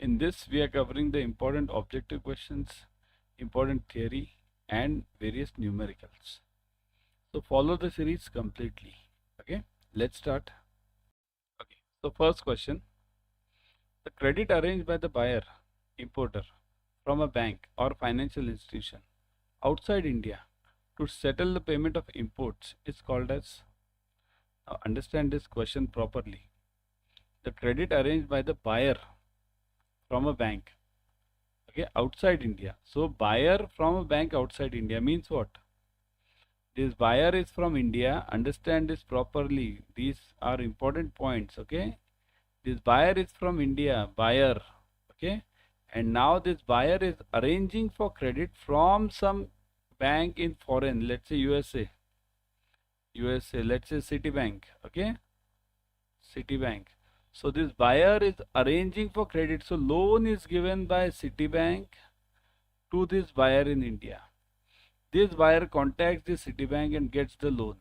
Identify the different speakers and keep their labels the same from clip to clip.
Speaker 1: In this, we are covering the important objective questions, important theory, and various numericals. So follow the series completely. Okay, let's start. Okay, so first question: the credit arranged by the buyer, importer, from a bank or financial institution outside India to settle the payment of imports is called as. Now understand this question properly. The credit arranged by the buyer from a bank, okay, outside India. So buyer from a bank outside India means what? This buyer is from India. Understand this properly. These are important points. Okay, this buyer is from India. Buyer. Okay, and now this buyer is arranging for credit from some bank in foreign. Let's say USA. USA. Let's say Citibank. Okay, Citibank. So this buyer is arranging for credit. So loan is given by Citibank to this buyer in India. This buyer contacts the Citibank and gets the loan.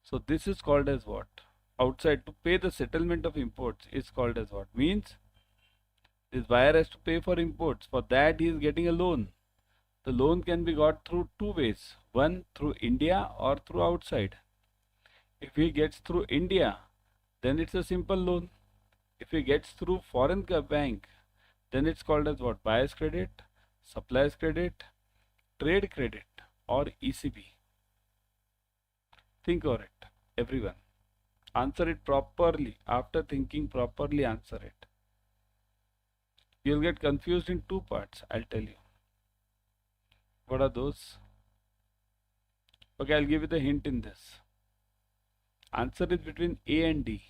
Speaker 1: So this is called as what? Outside, to pay the settlement of imports is called as what? Means this buyer has to pay for imports. For that he is getting a loan. The loan can be got through two ways. One through India or through outside. If he gets through India, then it's a simple loan. If he gets through foreign bank, then it's called as what? Buyer's credit, supplier's credit, trade credit, or ECB. Think over it, everyone. Answer it properly. After thinking properly, answer it. You'll get confused in two parts, I'll tell you. What are those? Okay, I'll give you the hint in this. Answer is between A and D.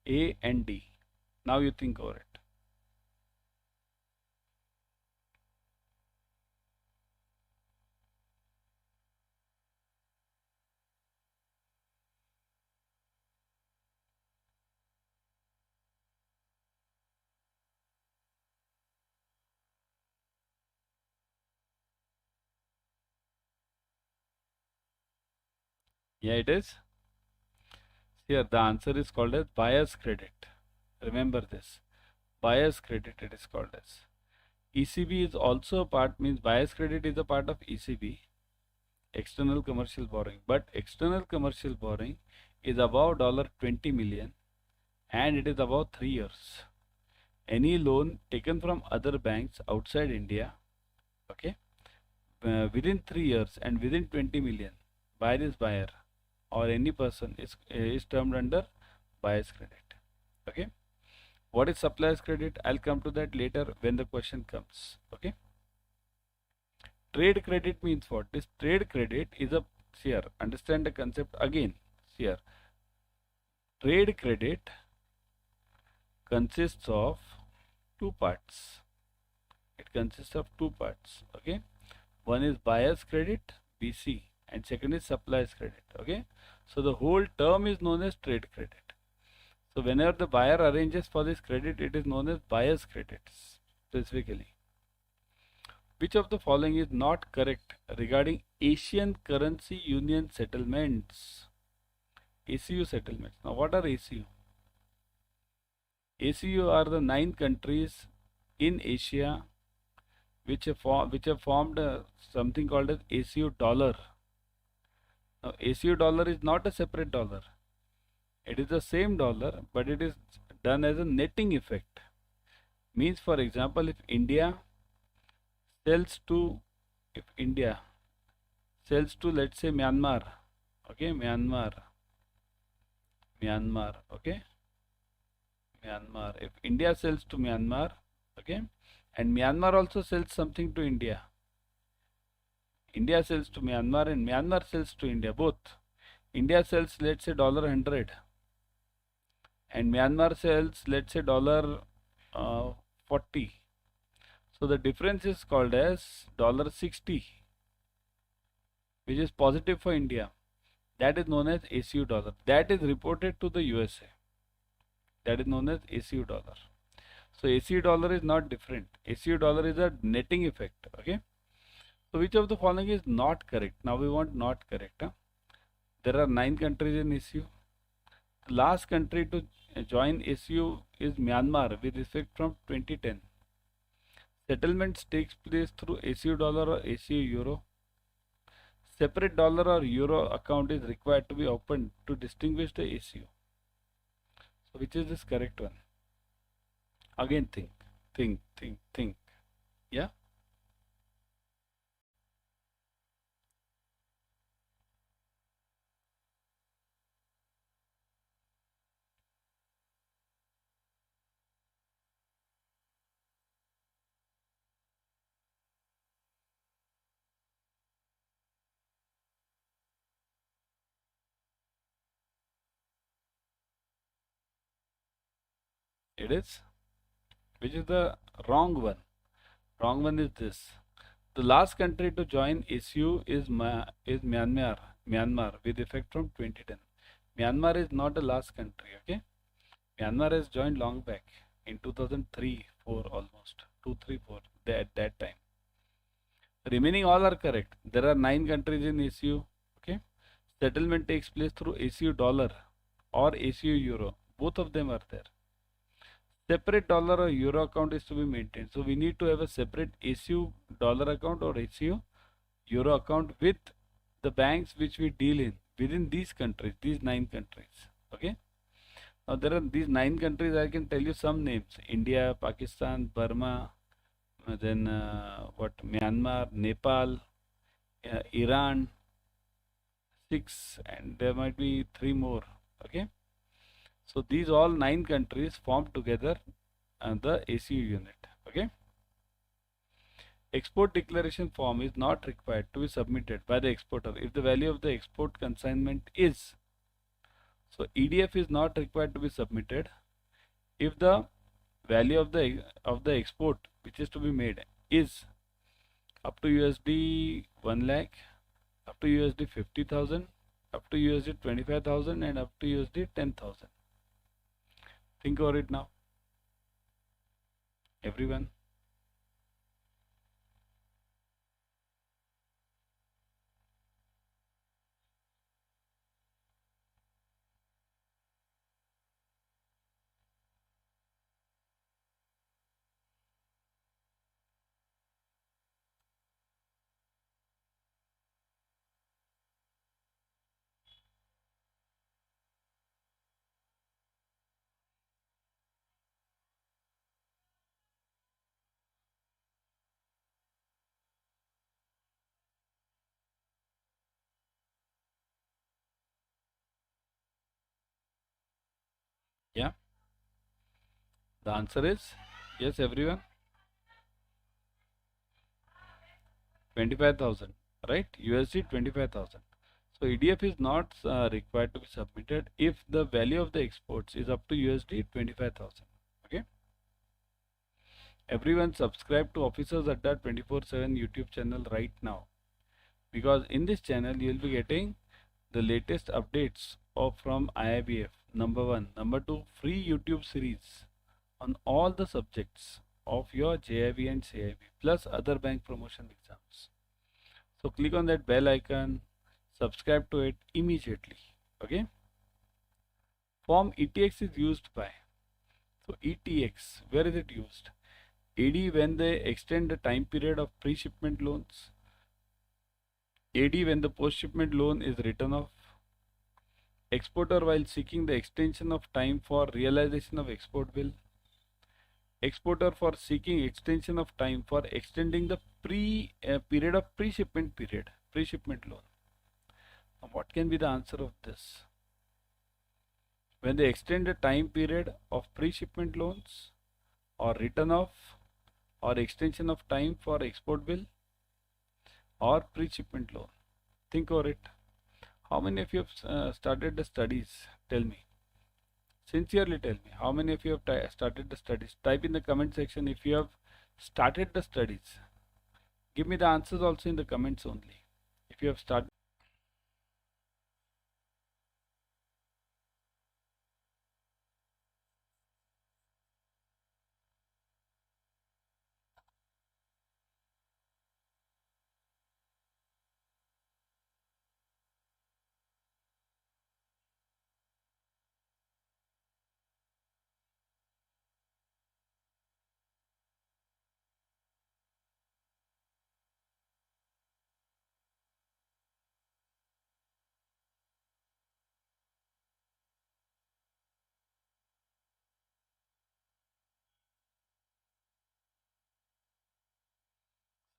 Speaker 1: A and D. Now you think over it. Yeah, it is. Here the answer is called as buyer's credit. Remember this. Buyer's credit it is called as. ECB is also a part, means buyer's credit is a part of ECB, external commercial borrowing. But external commercial borrowing is above $20 million and it is above 3 years. Any loan taken from other banks outside India, okay, within 3 years and within 20 million by this buyer or any person is termed under buyer's credit. Okay, what is supplier's credit? I'll come to that later when the question comes. Okay, trade credit means what? This trade credit is a, here understand the concept again. Here trade credit consists of two parts. It consists of two parts. Okay, one is buyer's credit, BC, and second is supplier's credit. Okay, so the whole term is known as trade credit. So whenever the buyer arranges for this credit, it is known as buyer's credit specifically. Which of the following is not correct regarding Asian Currency Union settlements? ACU settlements. Now what are ACU? ACU are the 9 countries in Asia which have formed something called as ACU dollar. Now ACU dollar is not a separate dollar. It is the same dollar, but it is done as a netting effect. Means, for example, if India sells to, let's say Myanmar, okay, Myanmar, okay, Myanmar. If India sells to Myanmar, okay, and Myanmar also sells something to India. India sells to Myanmar and Myanmar sells to India, both. India sells, let's say $100 and Myanmar sells, let's say $40. So the difference is called as $60, which is positive for India. That is known as ACU dollar. That is reported to the USA. That is known as ACU dollar. So ACU dollar is not different. ACU dollar is a netting effect. Okay. So which of the following is not correct? Now we want not correct. Huh? There are 9 countries in ACU. The last country to join ACU is Myanmar with effect from 2010. Settlements takes place through ACU dollar or ACU euro. Separate dollar or euro account is required to be opened to distinguish the ACU. So which is this correct one? Again think. Yeah, it is. Which is the wrong one? Wrong one is this. The last country to join ACU is Myanmar. Myanmar with effect from 2010. Myanmar is not the last country. Okay, Myanmar has joined long back in 2003, 4 almost 2, 3, 4. At that time, remaining all are correct. There are 9 countries in ACU. Okay, settlement takes place through ACU dollar or ACU euro. Both of them are there. Separate dollar or euro account is to be maintained. So we need to have a separate ACU dollar account or ACU euro account with the banks which we deal in within these countries, these 9 countries. Okay. Now there are these 9 countries. I can tell you some names: India, Pakistan, Burma, then what? Myanmar, Nepal, Iran, 6, and there might be 3 more. Okay. So these all 9 countries form together the ACU unit. Okay. Export declaration form is not required to be submitted by the exporter if the value of the export consignment is. So EDF is not required to be submitted if the value of the export which is to be made is up to USD 1 lakh, up to USD 50,000, up to USD 25,000, and up to USD 10,000. Think over it now, everyone. Yeah, the answer is yes, everyone. 25,000, right? USD 25,000. So EDF is not required to be submitted if the value of the exports is up to USD 25,000. Okay. Everyone subscribe to Officers Adda 24/7 YouTube channel right now, because in this channel you will be getting the latest updates of from IIBF. Number one, number two, free YouTube series on all the subjects of your JIB and CIB plus other bank promotion exams. So click on that bell icon, subscribe to it immediately. Okay. Form ETX is used by. So ETX, where is it used? AD when they extend the time period of pre-shipment loans. AD when the post-shipment loan is written off. Exporter while seeking the extension of time for realization of export bill. Exporter for seeking extension of time for extending the period of pre-shipment loan. Now, what can be the answer of this? When they extend the time period of pre-shipment loans, or written off, or extension of time for export bill, or pre-shipment loan. Think over it. How many of you have started the studies? Tell me. Sincerely tell me. How many of you have started the studies? Type in the comment section if you have started the studies. Give me the answers also in the comments only. If you have started.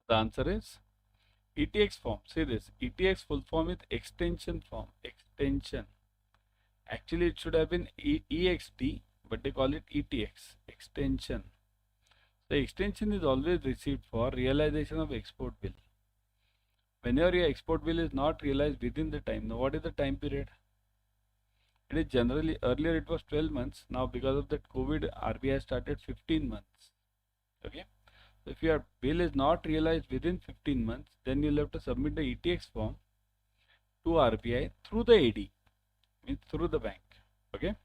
Speaker 1: The answer is ETX form. See this, ETX full form is extension form. Extension. Actually, it should have been EXT, but they call it ETX. Extension. The extension is always received for realization of export bill. Whenever your export bill is not realized within the time, now what is the time period? It is generally, earlier it was 12 months. Now because of that COVID, RBI started 15 months. Okay. So if your bill is not realized within 15 months, then you'll have to submit the ETX form to RBI through the AD, means through the bank. Okay.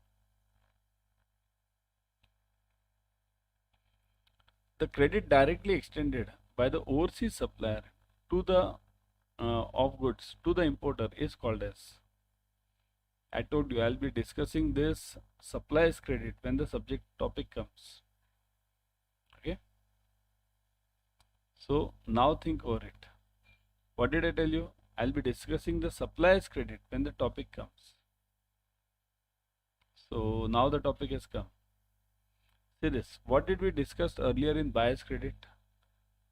Speaker 1: The credit directly extended by the overseas supplier to the of goods to the importer is called as. I told you I'll be discussing this supplies credit when the subject topic comes. Okay. So now think over it. What did I tell you? I'll be discussing the supplies credit when the topic comes. So now the topic has come. See this. What did we discuss earlier in buyer's credit?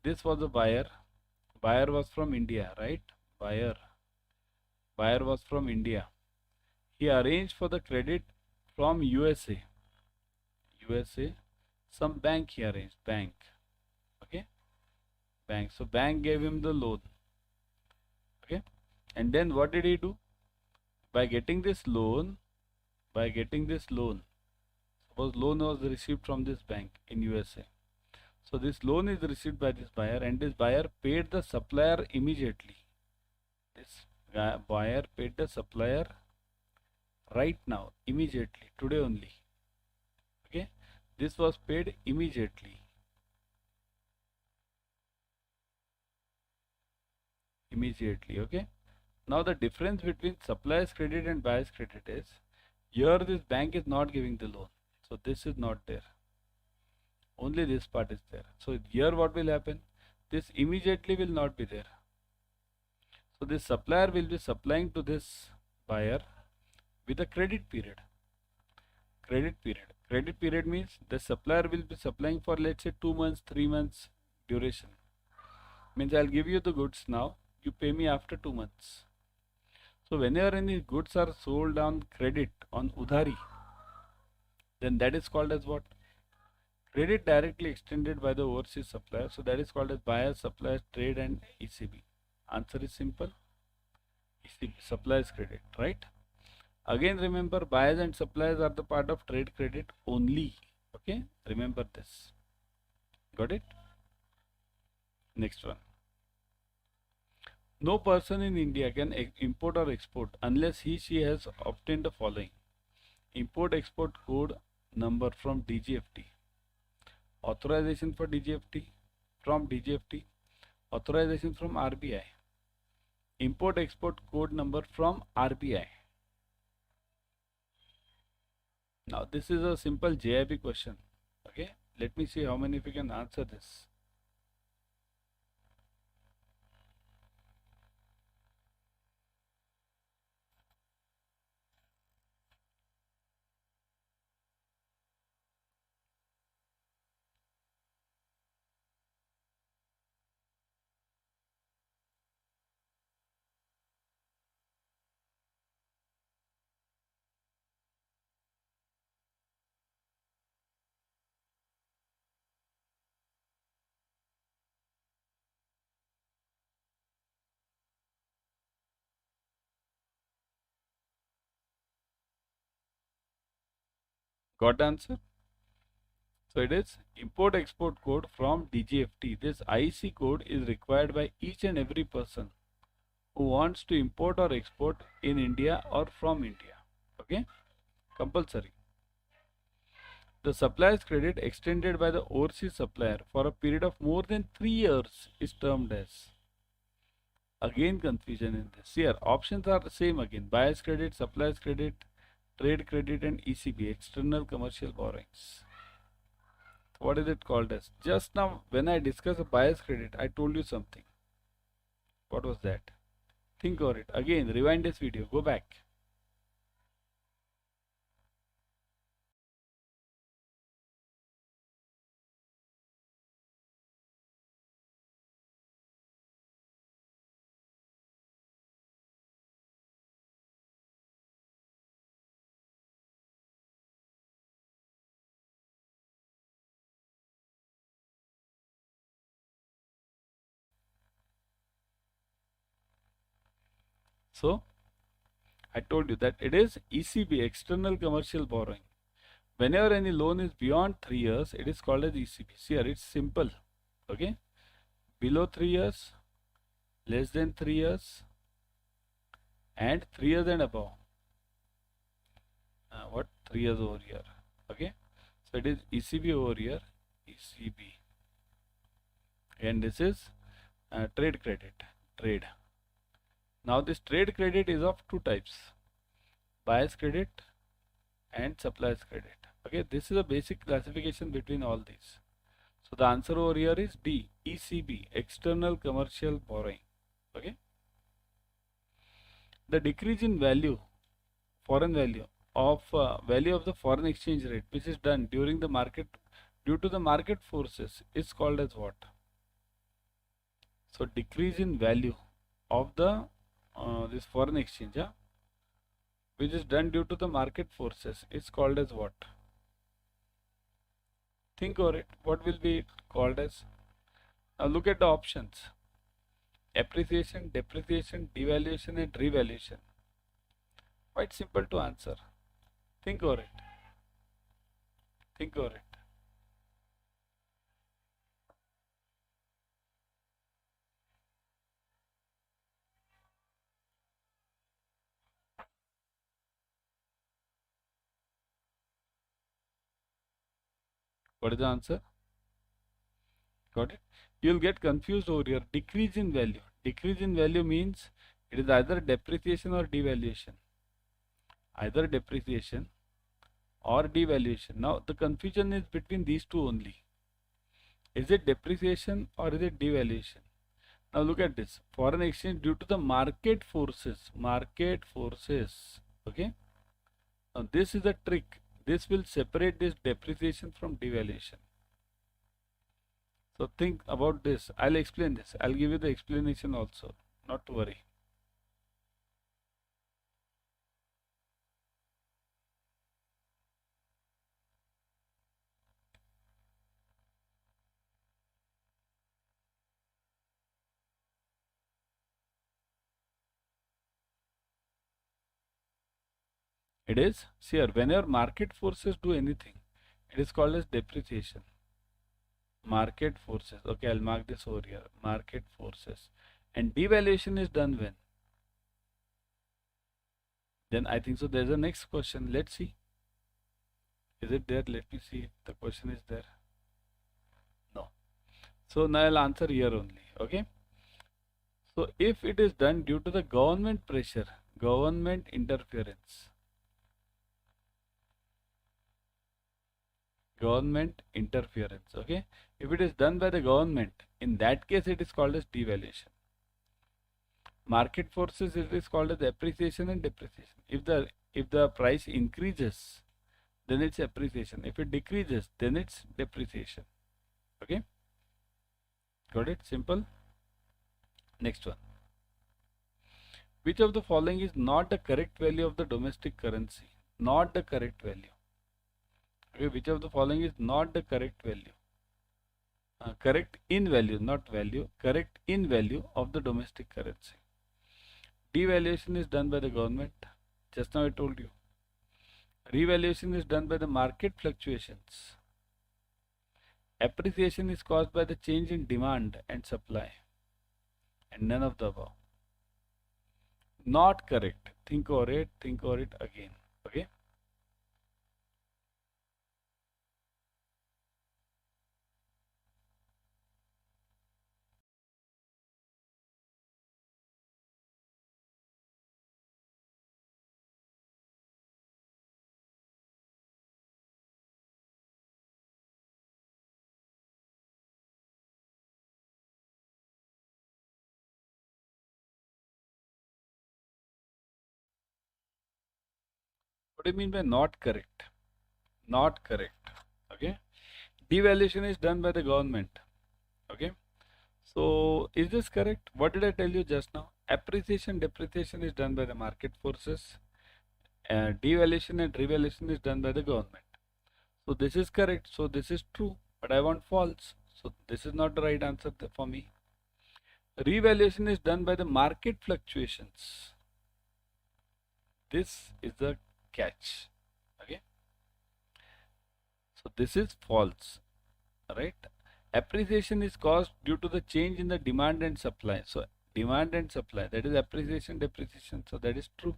Speaker 1: This was a buyer. Buyer was from India, right? Buyer. Buyer was from India. He arranged for the credit from USA. USA. Some bank he arranged. Bank. Okay. Bank. So bank gave him the loan. Okay. And then what did he do? By getting this loan, suppose loan was received from this bank in USA. So this loan is received by this buyer, and this buyer paid the supplier immediately. This buyer paid the supplier right now, immediately, today only. Okay, this was paid immediately. Okay. Now the difference between supplier's credit and buyer's credit is, here this bank is not giving the loan, so this is not there. Only this part is there. So here what will happen? This immediately will not be there. So this supplier will be supplying to this buyer with a credit period. Credit period means the supplier will be supplying for, let's say, 2 months, 3 months duration. Means I'll give you the goods now, you pay me after 2 months. So whenever any goods are sold on credit, on udhari, then that is called as what? Credit directly extended by the overseas supplier. So that is called as buyer, supplier, trade and ECB. Answer is simple. ECB, supplier's credit, right? Again remember, buyers and suppliers are the part of trade credit only. Okay, remember this. Got it? Next one. No person in India can import or export unless she has obtained the following: import export code number from DGFT, authorization for DGFT from DGFT, authorization from RBI, import export code number from RBI. Now this is a simple JIB question. Okay, let me see how many of you can answer this. Got the answer? So it is import export code from DGFT. This IC code is required by each and every person who wants to import or export in India or from India. Okay, compulsory. The supplier's credit extended by the overseas supplier for a period of more than 3 years is termed as. Again confusion in this. Here options are the same again: buyer's credit, supplier's credit, trade credit and ECB, external commercial borrowings. What is it called as? Just now when I discussed a buyer's credit, I told you something. What was that? Think over it. Again, rewind this video, go back. So I told you that it is ECB, external commercial borrowing. Whenever any loan is beyond 3 years, it is called as ECB. See here, it's simple. Okay, below 3 years, less than 3 years, and 3 years and above. What 3 years over here? Okay, so it is ECB over here, ECB, and this is trade credit, trade. Now this trade credit is of two types: buyer's credit and supplier's credit. Okay, this is a basic classification between all these. So the answer over here is D, ECB, external commercial borrowing. Okay, the decrease in value, foreign value of value of the foreign exchange rate, which is done during the market due to the market forces, is called as what? So decrease in value of the this foreign exchange, which is done due to the market forces, is called as what? Think over it. What will be called as? Now look at the options: appreciation, depreciation, devaluation, and revaluation. Quite simple to answer. Think over it. Think over it. What is the answer? Got it? You'll get confused over here. Decrease in value. Decrease in value means it is either depreciation or devaluation. Either depreciation or devaluation. Now the confusion is between these two only. Is it depreciation or is it devaluation? Now look at this. Foreign exchange due to the market forces. Market forces. Okay. Now this is a trick. This will separate this depreciation from devaluation. So think about this. I'll explain this. I'll give you the explanation also. Not to worry. It is, see here, whenever market forces do anything, it is called as depreciation. Market forces. Okay, I'll mark this over here. Market forces. And devaluation is done when? Then I think so. There's a next question. Let's see. Is it there? Let me see if the question is there. No. So now I'll answer here only. Okay. So if it is done due to the government pressure, government interference, okay, if it is done by the government, in that case it is called as devaluation. Market forces, it is called as appreciation and depreciation. If the price increases, then it's appreciation. If it decreases, then it's depreciation. Okay, got it? Simple. Next one. Which of the following is not the correct value of the domestic currency? Not the correct value. Okay, which of the following is not the correct value? Correct in value, not value. Correct in value of the domestic currency. Devaluation is done by the government. Just now I told you. Revaluation is done by the market fluctuations. Appreciation is caused by the change in demand and supply. And none of the above. Not correct. Think over it. Think over it again. Okay. What do you mean by not correct? Not correct. Okay. Devaluation is done by the government. Okay. So is this correct? What did I tell you just now? Appreciation, depreciation is done by the market forces. Devaluation and revaluation is done by the government. So this is correct. So this is true. But I want false. So this is not the right answer for me. Revaluation is done by the market fluctuations. This is the catch. Okay. So this is false, right? Appreciation is caused due to the change in the demand and supply. So demand and supply, that is appreciation, depreciation. So that is true.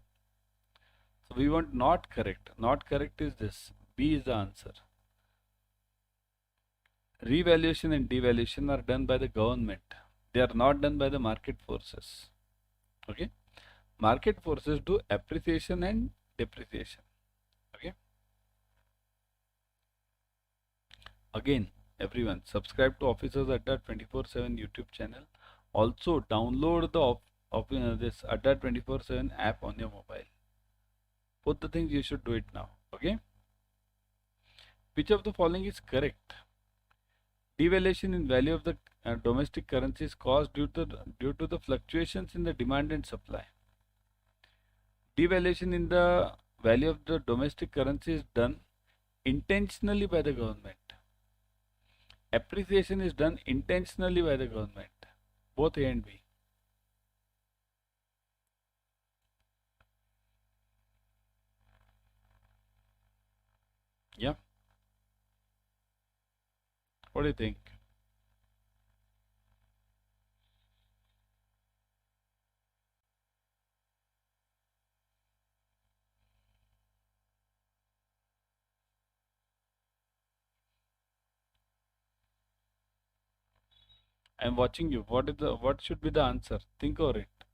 Speaker 1: So we want not correct. Not correct is this. B is the answer. Revaluation and devaluation are done by the government. They are not done by the market forces. Okay. Market forces do appreciation and depreciation. Okay. Again, everyone, subscribe to Officers Adda 24/7 YouTube channel. Also, download this Adda 24/7 app on your mobile. Both the things you should do it now. Okay. Which of the following is correct? Devaluation in value of the domestic currency is caused due to the fluctuations in the demand and supply. Devaluation in the value of the domestic currency is done intentionally by the government. Appreciation is done intentionally by the government. Both A and B. Yeah. What do you think? I'm watching you. What should be the answer? Think over it.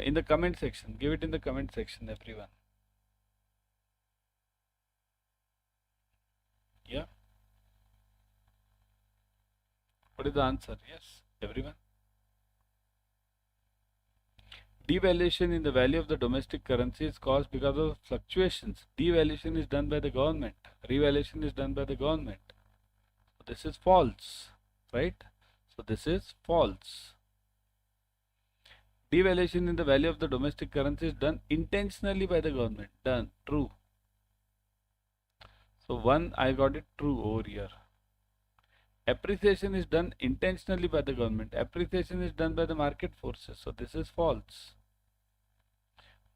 Speaker 1: In the comment section. Give it in the comment section, everyone. Yeah. What is the answer? Yes, everyone. Devaluation in the value of the domestic currency is caused because of fluctuations. Devaluation is done by the government. Revaluation is done by the government. So this is false, right? So this is false. Devaluation in the value of the domestic currency is done intentionally by the government. Done. True. So one, I got it true over here. Appreciation is done intentionally by the government. Appreciation is done by the market forces. So this is false.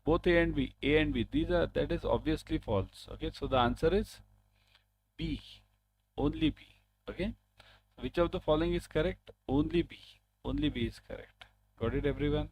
Speaker 1: Both A and B, that is obviously false. Okay, so the answer is B, only B. Okay, which of the following is correct? Only B is correct. Got it, everyone?